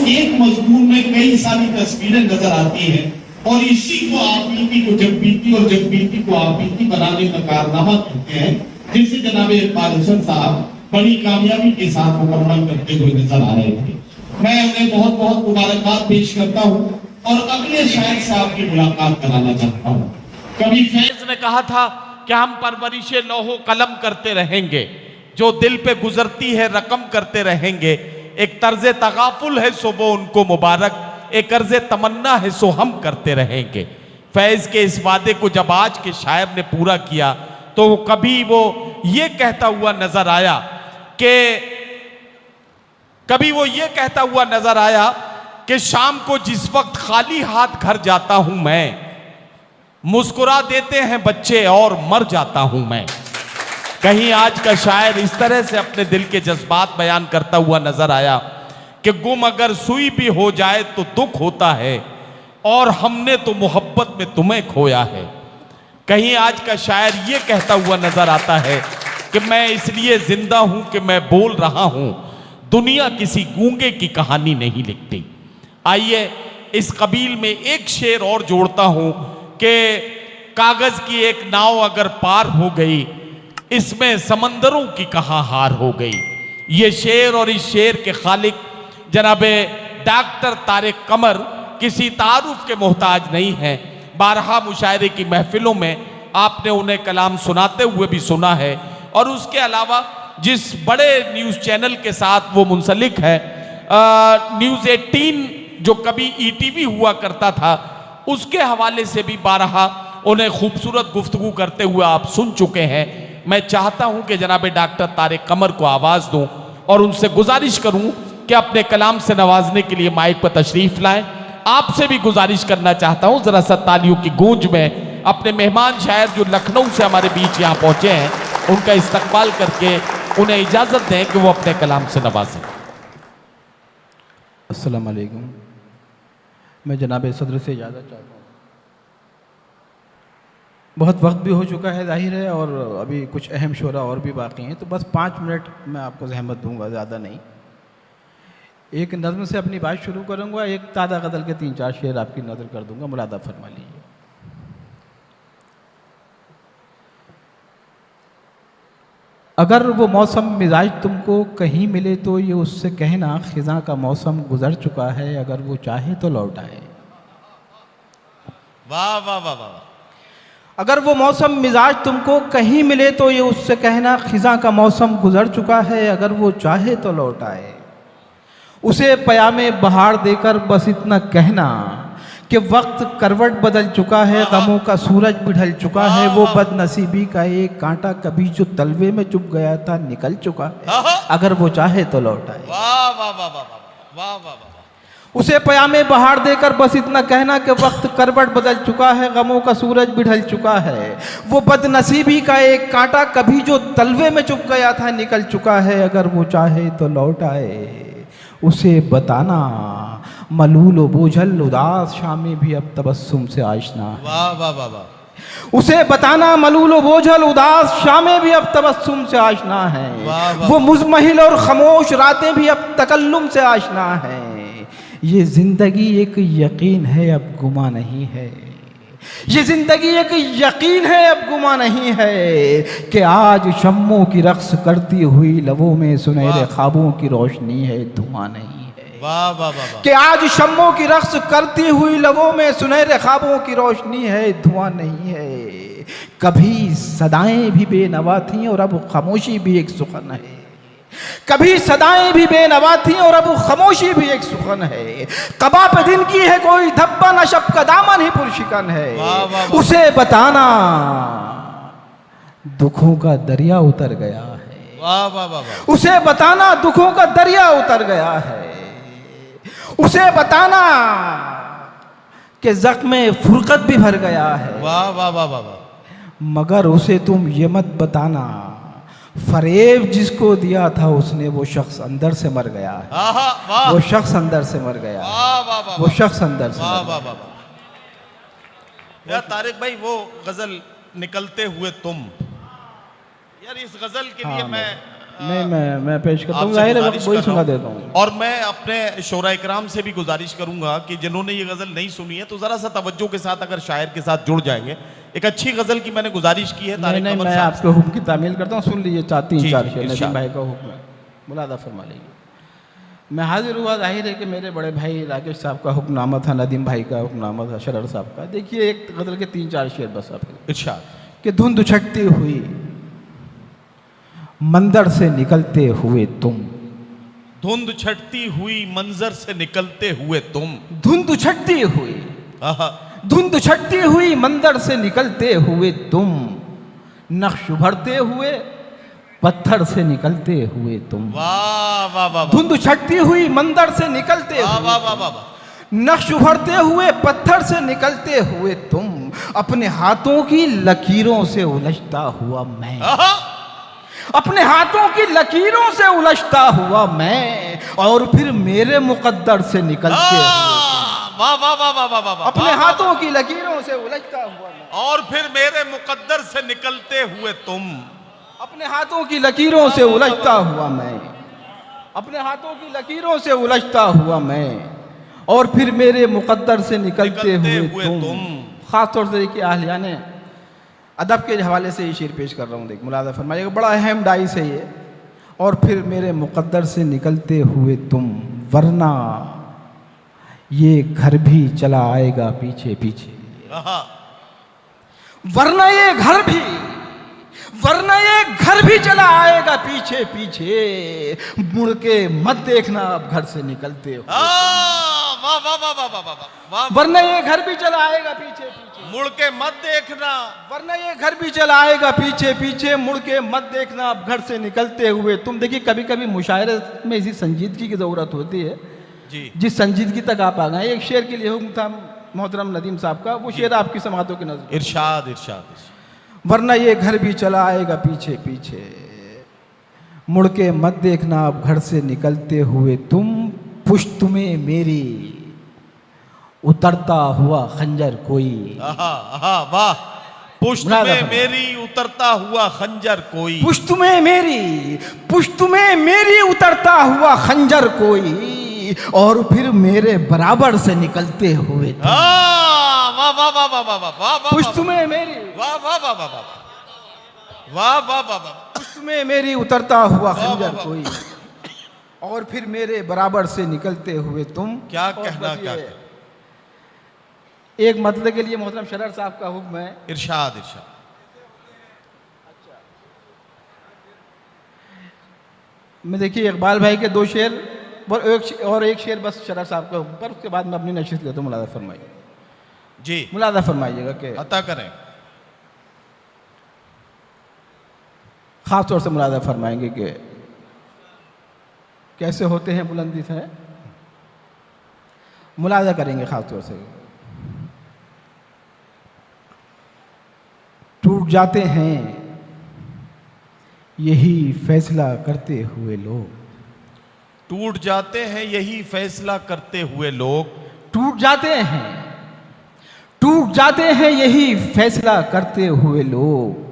एक मजमून में कई सारी तस्वीरें नजर आती हैं और इसी को आप बीती को जब बीती और जब बीती को आप बीती बनाने का कारनामा कहते हैं, जिसे जनाब इकबाल हुसैन साहब बड़ी कामयाबी के साथ मुकम्मल करते हुए नजर आ रहे थे। मैं उन्हें बहुत बहुत मुबारकबाद पेश करता हूँ और अगले शायर से आपकी मुलाकात कराना चाहता हूँ। कभी फैज ने कहा था कि हम परवरिशे लौहो कलम करते रहेंगे, जो दिल पे गुजरती है रकम करते रहेंगे। एक तर्ज तगाफुल है सो वो उनको मुबारक, एक अर्ज तमन्ना है सो हम करते रहेंगे। फैज के इस वादे को जब आज के शायर ने पूरा किया तो कभी वो ये कहता हुआ नजर आया कि शाम को जिस वक्त खाली हाथ घर जाता हूं मैं, मुस्कुरा देते हैं बच्चे और मर जाता हूं मैं। कहीं आज का शायर इस तरह से अपने दिल के जज्बात बयान करता हुआ नजर आया कि गुम अगर सुई भी हो जाए तो दुख होता है और हमने तो मोहब्बत में तुम्हें खोया है। कहीं आज का शायर ये कहता हुआ नजर आता है कि मैं इसलिए जिंदा हूं कि मैं बोल रहा हूं, दुनिया किसी गूंगे की कहानी नहीं लिखती। आइए इस कबील में एक शेर और जोड़ता हूं कि कागज की एक नाव अगर पार हो गई, इसमें समंदरों की कहां हार हो गई। ये शेर और इस शेर के खालिक जनाबे डॉक्टर तारिक कमर किसी तारुफ के मोहताज नहीं हैं। बारहा मुशायरे की महफिलों में आपने उन्हें कलाम सुनाते हुए भी सुना है और उसके अलावा जिस बड़े न्यूज़ चैनल के साथ वो मुंसलिक है, न्यूज़ 18 जो कभी ETV हुआ करता था, उसके हवाले से भी बारहा उन्हें खूबसूरत गुफ्तगू करते हुए आप सुन चुके हैं। मैं चाहता हूं कि जनाब डॉक्टर तारिक कमर को आवाज़ दूं और उनसे गुजारिश करूं कि अपने कलाम से नवाजने के लिए माइक पर तशरीफ लाएं। आपसे भी गुजारिश करना चाहता हूं ज़रा सा तालियों की गूंज में अपने मेहमान शायर जो लखनऊ से हमारे बीच यहाँ पहुँचे हैं, उनका इस्तकबाल करके उन्हें इजाज़त दें कि वो अपने कलाम से नवाजें। अस्सलाम वालेकुम। मैं जनाब सदर से इजाज़त चाहता हूँ। बहुत वक्त भी हो चुका है ज़ाहिर है, और अभी कुछ अहम शोरा और भी बाकी हैं, तो बस 5 मिनट मैं आपको ज़हमत दूंगा, ज़्यादा नहीं। एक नज़्म से अपनी बात शुरू करूंगा, एक ताज़ा गज़ल के 3-4 शेर आपकी नज़र कर दूंगा, मुरादा फरमा लीजिए। अगर वो मौसम मिजाज तुमको कहीं मिले तो ये उससे कहना खिज़ां का मौसम गुजर चुका है, अगर वो चाहे तो लौट आए। वाह वाह वाह वाह। अगर वो मौसम मिजाज तुमको कहीं मिले तो ये उससे कहना खिज़ां का मौसम गुजर चुका है, अगर वो चाहे तो लौट आए। उसे पयामे बहार देकर बस इतना कहना कि वक्त करवट बदल चुका है, गमों का सूरज भी ढल चुका है, वो बदनसीबी का एक कांटा कभी जो तलवे में चुभ गया था निकल चुका है, अगर वो चाहे तो लौट आए। वाह वाह वाह वाह वाह वाह वाह। उसे पयामे बहार देकर बस इतना कहना कि वक्त करवट बदल चुका है, गमों का सूरज भी ढल चुका है, वो बदनसीबी का एक कांटा कभी जो तलवे में चुभ गया था निकल चुका है, अगर वो चाहे तो लौट आए। उसे बताना मलूल बोझल उदास शामें भी अब तबस्सुम से आशना है। वाह वाह वाह वाह। उसे बताना मलूल बोझल उदास शामें भी अब तबस्सुम से आशना है, वो मुज़महिल और खामोश रातें भी अब तकल्लुम से आशना है। ये जिंदगी एक यकीन है अब गुमा नहीं है, ये जिंदगी एक यकीन है अब गुमा नहीं है, कि आज शम्मों की रक्स करती हुई लबों में सुनहरे ख्वाबों की रोशनी है, धुआं नहीं है। वाह वाह वाह। कि आज शम्मों की रक्स करती हुई लबों में सुनहरे ख्वाबों की रोशनी है, धुआं नहीं है। कभी सदाएं भी बेनवा थीं और अब खामोशी भी एक सुखन है, कभी सदाएं भी बेनवा थी और अब खामोशी भी एक सुखन है। कबा पे दिन की है कोई धब्बा न शब का दामन ही पुरशिकन है। उसे बताना दुखों का दरिया उतर गया है। वाह वाह वाह। उसे बताना दुखों का दरिया उतर गया है। उसे बताना कि जख्मे फुरकत भी भर गया है। वाह वाह वाह वाह। मगर उसे तुम ये मत बताना फरेब जिसको दिया था उसने वो शख्स अंदर से मर गया है। वो शख्स अंदर से मर गया है। वो शख्स अंदर से मर गया। यार तारिक भाई वो गजल निकलते हुए तुम, यार इस गजल के लिए मैं नहीं, मैं पेश करता हूँ, आपसे जाहिर है गुजारिश वही कर सुना रहा हूं। देता हूँ। और मैं अपने शोरा इकराम से भी गुजारिश करूंगा कि जिन्होंने ये गजल नहीं सुनी है तो जरा सा तवज्जो के साथ अगर शायर के साथ जुड़ जाएंगे। एक अच्छी गजल की मैंने गुजारिश की है नहीं तारिक नहीं, कमर मैं साहब आपके हुक्म की तामील करता हूँ, सुन लीजिए, तीन जी, चार जी, शेर इरशाद। नदीम भाई का हुक्म है, मुलादा फरमा लीजिए। मैं हाजिर हुआ, जाहिर है कि मेरे बड़े भाई राकेश साहब का हुक्मनामा था, नदीम भाई का हुक्मनामा था, शरर साहब का। देखिए एक गजल के 3-4 शेर बस आपके, इरशाद। कि धुंध छटती हुई मंदिर से निकलते हुए तुम, धुंध छटती हुई मंजर से निकलते हुए तुम, धुंध छटती हुई, आहा, धुंध छटती हुई मंदिर से निकलते हुए तुम, नक्श उभरते हुए पत्थर से निकलते हुए तुम। वाह वाह वाह वाह धुंध छटती हुई मंदिर से निकलते वाह हुए, वाह वाह वाह वाह। नक्श उभरते हुए पत्थर से निकलते हुए तुम, अपने हाथों की लकीरों से उलझता हुआ मैं, आहा, अपने हाथों की लकीरों से उलझता हुआ मैं, और फिर मेरे मुकद्दर से निकलते हुए, वाह वाह वाह वाह वाह वाह वाह। अपने हाथों की लकीरों से उलझता हुआ मैं, और फिर मेरे मुकद्दर से निकलते हुए तुम, अपने हाथों की लकीरों से उलझता हुआ मैं, अपने हाथों की लकीरों से उलझता हुआ मैं, और फिर मेरे मुकद्दर से निकलते हुए तुम। खास तौर से देखिए आहलिया ने अदब के हवाले से ये शेर पेश कर रहा हूँ, देख मुलादा फरमाइएगा, बड़ा अहम डाइस है ये। और फिर मेरे मुकद्दर से निकलते हुए तुम, वरना ये घर भी चला आएगा पीछे पीछे, आहा, वरना ये घर भी, वरना ये घर भी चला आएगा पीछे पीछे, मुड़ के मत देखना अब घर से निकलते हो, वाह वाह वाह वाह वाह वाह वाह। वरना ये घर भी चला आएगा पीछे पीछे, मुड़ के मत देखना, वरना ये घर भी चला आएगा पीछे पीछे, मुड़ के मत देखना अब घर से निकलते हुए तुम। देखिए कभी कभी मुशायरे में इसी संजीदगी की ज़रूरत होती है, जी जिस संजीदगी तक आप आ गए। एक शेर के लिए हुक्म था मोहतरम नदीम साहब का, वो शेर आपकी समातों की नजर, इरशाद इरशाद। वरना ये घर भी चला आएगा पीछे पीछे, मुड़ के मत देखना अब घर से निकलते हुए तुम, पुश्त में मेरी उतरता हुआ खंजर कोई, आहा आहा वाह। पुश्त मुलादा में फरमा। मेरी उतरता हुआ खंजर कोई, पुश्त में मेरी, पुश्त में मेरी उतरता हुआ खंजर कोई, और फिर मेरे बराबर से निकलते हुए तुम। वाह वाह वाह वाह वाह वाह वाह। पुश्त में मेरी, वाह वाह वाह वाह वाह वाह वाह वाह वाह। पुश्त में मेरी उतरता हुआ वाह, खंजर वाह, कोई, और फिर मेरे बराबर से निकलते हुए तुम। क्या और कहना, बस क्या ये कहना। एक मतलब के लिए मोहतरम शरर साहब का हुक्म है, इरशाद इरशाद। मैं देखिए इकबाल भाई के 2 शेर और एक शेर बस शरर साहब का हुक्म पर, उसके बाद मैं अपनी नशीहत लेता हूँ। मुलादा फरमाइए, जी मुलादा फरमाइएगा कि अता करें। खास तौर से मुलादा फरमाएंगे कि कैसे होते हैं बुलंदी से, मुलादा करेंगे खास तौर से। टूट जाते हैं यही फैसला करते हुए लोग, टूट जाते हैं यही फैसला करते हुए लोग, टूट जाते हैं, टूट जाते हैं यही फैसला करते हुए लोग,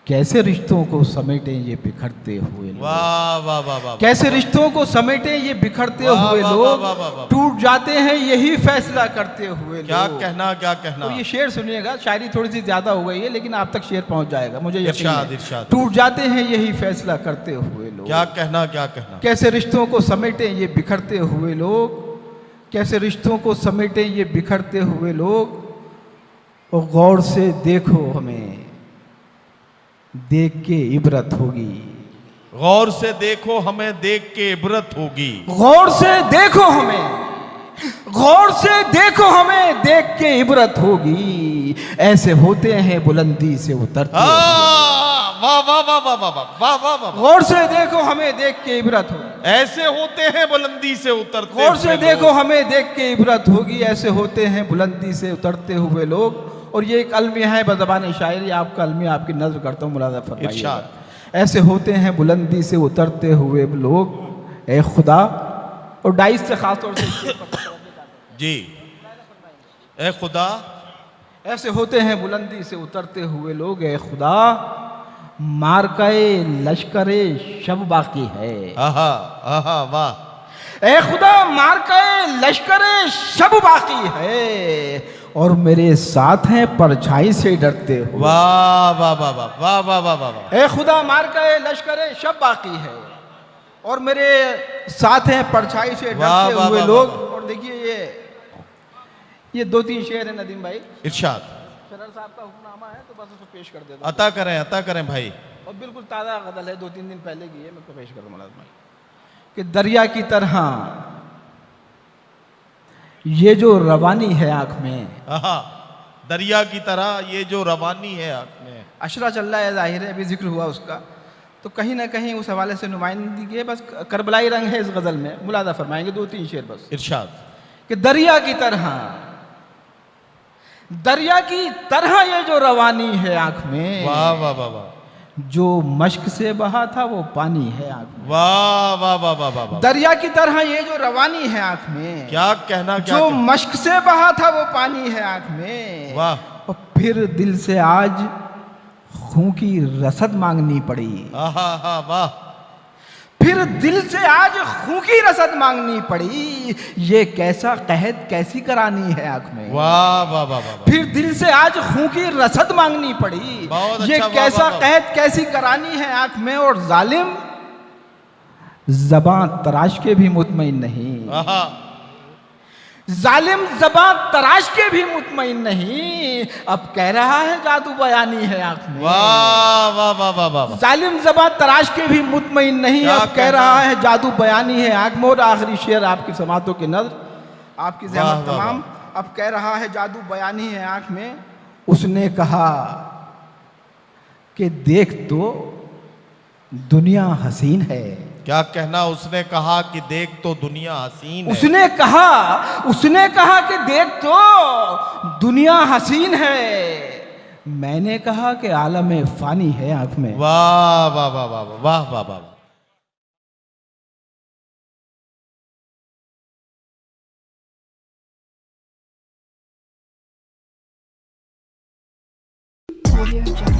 कैसे रिश्तों को समेटे ये बिखरते हुए लोग, वाह वाह वाह वाह। कैसे रिश्तों को समेटे ये बिखरते वाह, हुए वाह, लोग, वाह, वाह, वाह। टूट जाते हैं यही फैसला करते हुए क्या लोग। कहना, क्या कहना। तो ये शेर सुनिएगा, शायरी थोड़ी सी ज्यादा हो गई है लेकिन आप तक शेर पहुंच जाएगा, मुझे यकीन इरशाद, है। इरशाद। टूट जाते हैं यही फैसला करते हुए लोग, क्या कहना, क्या कहना। कैसे रिश्तों को समेटे ये बिखरते हुए लोग, कैसे रिश्तों को समेटे ये बिखरते हुए लोग, और गौर से देखो हमें देख के इबरत होगी, गौर से देखो हमें देख के इबरत होगी, गौर से देखो हमें, गौर से देखो हमें देख के इबरत होगी, ऐसे होते हैं बुलंदी से उतरते हुए। वाह वाह वाह वाह वाह वाह वाह वाह वाह। गौर से देखो हमें देख के इबरत होगी, ऐसे होते हैं बुलंदी से उतरते गौर से हुए देखो लोग। हमें देख के इबरत होगी, ऐसे होते हैं बुलंदी से उतरते हुए लोग। और ये एक अलमिया है बज़बान शायरी, आपका अलमिया आपकी नज़र करता हूँ, मुलादा फरमाइएगा। इरशाद। ऐसे होते हैं बुलंदी से उतरते हुए लोग, ए खुदा, और डाइस से खास तौर से जी, ए खुदा, ऐसे होते हैं बुलंदी से उतरते हुए लोग, ए खुदा, मार्काए लश्करे शब बाकी है। आहा आहा वाह। ए खुदा मार्काए लश्करे शब बाकी है और मेरे साथ हैं परछाई से डरते हो। वाह वाह वाह वाह वाह वाह वाह वाह वाह। ए खुदा मार्काए लश्करे शब बाकी है और मेरे साथ हैं परछाई से वाह, डरते वाह, हुए वाह, लोग। वाह, और देखिए ये 2-3 शेर है नदीम भाई। इरशाद। शरर साहब का हुक्मनामा है तो बस उसको पेश कर देता हूं। अता करें भाई। और बिल्कुल ताज़ा गज़ल है, 2-3 दिन पहले की है, मैं तो पेश कर दूंगा भाई। कि दरिया की तरह ये जो रवानी है आंख में, आहा, दरिया की तरह ये जो रवानी है आंख में। अशरा चल रहा है, जाहिर है अभी जिक्र हुआ उसका, तो कहीं ना कहीं उस हवाले से नुमाइंदगी है, बस करबलाई रंग है इस गज़ल में। मुलादा फरमाएंगे 2-3 शेर बस। इरशाद। कि दरिया की तरह ये जो रवानी है आंख में, वाह वाह वाह वाह। जो मश्क से बहा था वो पानी है आंख में। वाह वाह वाह वाह वाह वाह। दरिया की तरह ये जो रवानी है आंख में, क्या कहना, क्या जो कहना? मश्क से बहा था वो पानी है आंख में। वाह। और फिर दिल से आज खून की रसद मांगनी पड़ी। आहा हा वाह। फिर दिल से आज खून की रसद मांगनी पड़ी, ये कैसा कहत कैसी करानी है आंख में। वाह वाह वाह वाह। फिर दिल से आज खून की रसद मांगनी पड़ी, बहुत अच्छा, ये वाह, कैसा वाह, वाह। कहत कैसी करानी है आंख में। और जालिम ज़बां तराश के भी मुतमईन नहीं, आहा। जालिम ज़बां तराश के भी मुतमईन नहीं, अब कह रहा है जादू बयानी है आंख में। वाह वाह वाह वाह वाह। जालिम ज़बां तराश के भी मुतमईन नहीं, क्या अब कह कहना? रहा है जादू बयानी है आंख में। और आखिरी शेर आपकी समातों की नज़र, आपकी वाह, ज़हमत वाह, तमाम, अब कह रहा है जादू बयानी है आंख में। उसने कहा कि देख तो दुनिया हसीन है। क्या कहना, उसने कहा कि देख तो दुनिया हसीन है। उसने कहा कि देख तो दुनिया हसीन है। मैंने कहा कि आलम फानी है आंख में। वाह वाह वाह वाह वाह वाह वाह। Audio Jungle.